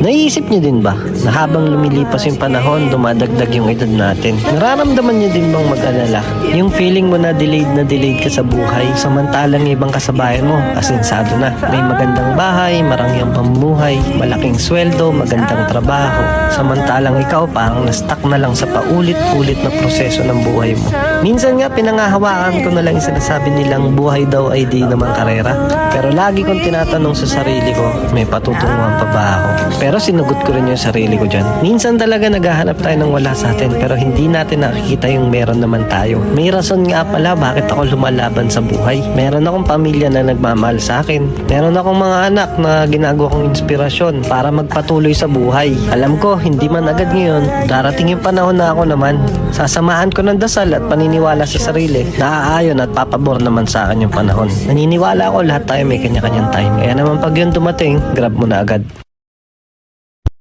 Naiisip niyo din ba na habang lumilipas yung panahon, dumadagdag yung edad natin? Nararamdaman niyo din bang mag-alala? Yung feeling mo na delayed ka sa buhay, samantalang ibang kasabayan mo, asensado na. May magandang bahay, marangyang pamumuhay, malaking sweldo, magandang trabaho. Samantalang ikaw parang na-stuck na lang sa paulit-ulit na proseso ng buhay mo. Minsan nga pinangahawakan ko na lang yung sinasabi nilang buhay daw ay di naman karera. Pero lagi kong tinatanong sa sarili ko, may patutunguhan pa ba ako? Pero sinugot ko rin yung sarili ko dyan. Minsan talaga naghahanap tayo ng wala sa atin pero hindi natin nakikita yung meron naman tayo. May rason nga pala bakit ako lumalaban sa buhay. Meron akong pamilya na nagmamahal sa akin. Meron akong mga anak na ginagawa kong inspirasyon para magpatuloy sa buhay. Alam ko, hindi man agad ngayon, darating yung panahon na ako naman. Sasamahan ko ng dasal at paniniwala sa sarili na aayon at papabor naman sa akin yung panahon. Naniniwala ako lahat tayo may kanya-kanyang time. Kaya naman pag yun dumating, grab mo na agad.